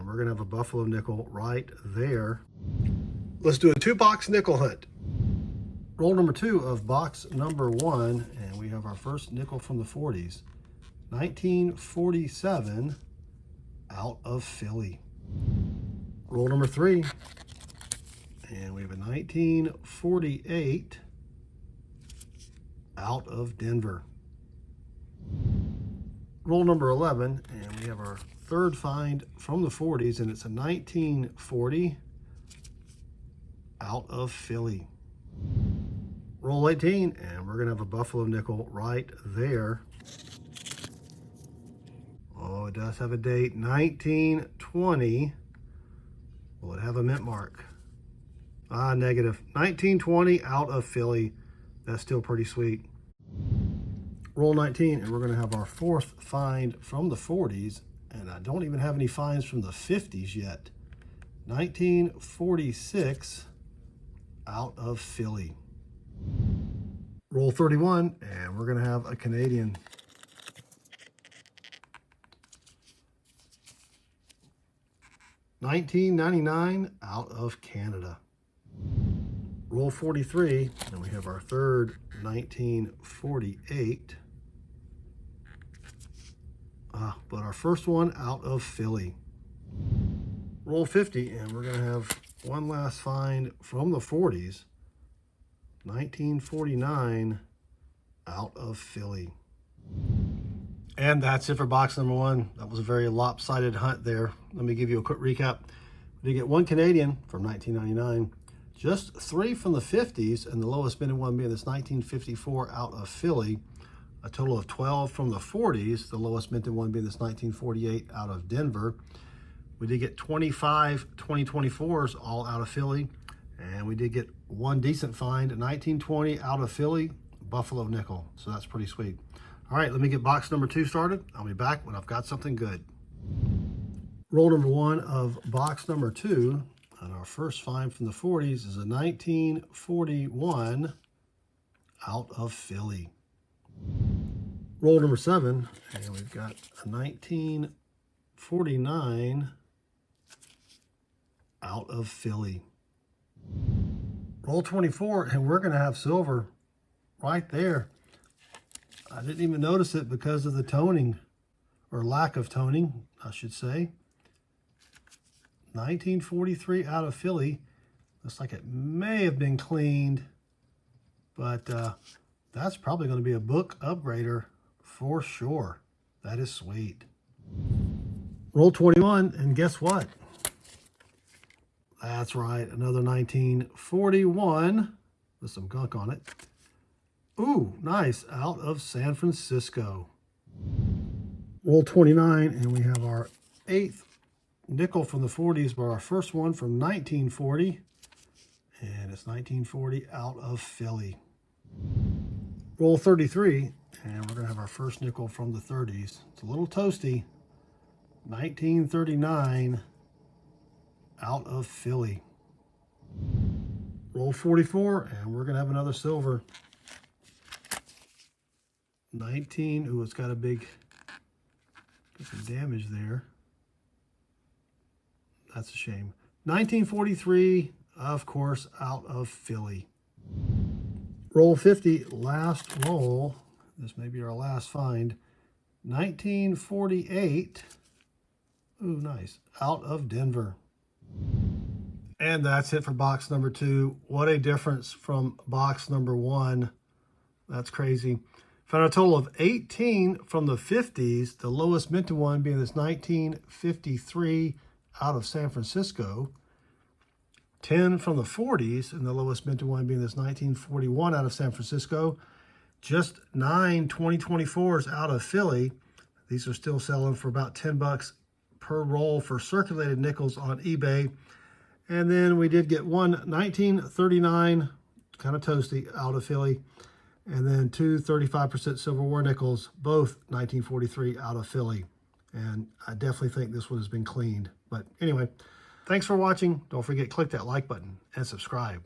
we're going to have a buffalo nickel right there. Let's do a 2-box nickel hunt. Roll number 2 of box number 1, and we have our first nickel from the 40s. 1947 out of Philly. Roll number 3, and we have a 1948 out of Denver. Roll number 11, and we have our third find from the 40s, and it's a 1940 out of Philly. Roll 18, and we're gonna have a buffalo nickel right there. Oh, it does have a date, 1920. Will it have a mint mark? Negative. 1920 out of Philly. That's still pretty sweet. Roll 19, and we're gonna have our fourth find from the 40s, and I don't even have any finds from the 50s yet. 1946 out of Philly. Roll 31, and we're gonna have a Canadian. $19.99 out of Canada. Roll 43, and we have our third 1948. But our first one out of Philly. Roll 50, and we're gonna have one last find from the 40s. 1949 out of Philly. And that's it for box number 1. That was a very lopsided hunt there. Let me give you a quick recap. We did get 1 Canadian from 1999, just 3 from the 50s, and the lowest minted one being this 1954 out of Philly. A total of 12 from the 40s, the lowest minted one being this 1948 out of Denver. We did get 25 2024s all out of Philly, and we did get 1 decent find, a 1920 out of Philly, buffalo nickel. So that's pretty sweet. All right, let me get box number 2 started. I'll be back when I've got something good. Roll number 1 of box number 2, and our first find from the 40s is a 1941 out of Philly. Roll number 7, and we've got a 1949 out of Philly. Roll 24, and we're going to have silver right there. I didn't even notice it because of the toning, or lack of toning, I should say. 1943 out of Philly. Looks like it may have been cleaned, but that's probably going to be a book upgrader for sure. That is sweet. Roll 21, and guess what? That's right, another 1941 with some gunk on it. Ooh, nice, out of San Francisco. Roll 29, and we have our 8th nickel from the 40s, but our first one from 1940, and it's 1940 out of Philly. Roll 33, and we're gonna have our first nickel from the 30s. It's a little toasty, 1939 out of Philly. Roll 44, and we're gonna have another silver. 19, ooh, it's got a big, some damage there. That's a shame. 1943, of course, out of Philly. Roll 50, last roll. This may be our last find. 1948, ooh, nice, out of Denver. And that's it for box number 2. What a difference from box number 1. That's crazy. Found a total of 18 from the 50s, the lowest minted one being this 1953 out of San Francisco. 10 from the 40s, and the lowest minted one being this 1941 out of San Francisco. Just 9 2024s out of Philly. These are still selling for about 10 bucks per roll for circulated nickels on eBay. And then we did get 1 1939, kind of toasty, out of Philly. And then 2 35% Silver War nickels, both 1943 out of Philly. And I definitely think this one has been cleaned. But anyway, thanks for watching. Don't forget, click that like button and subscribe.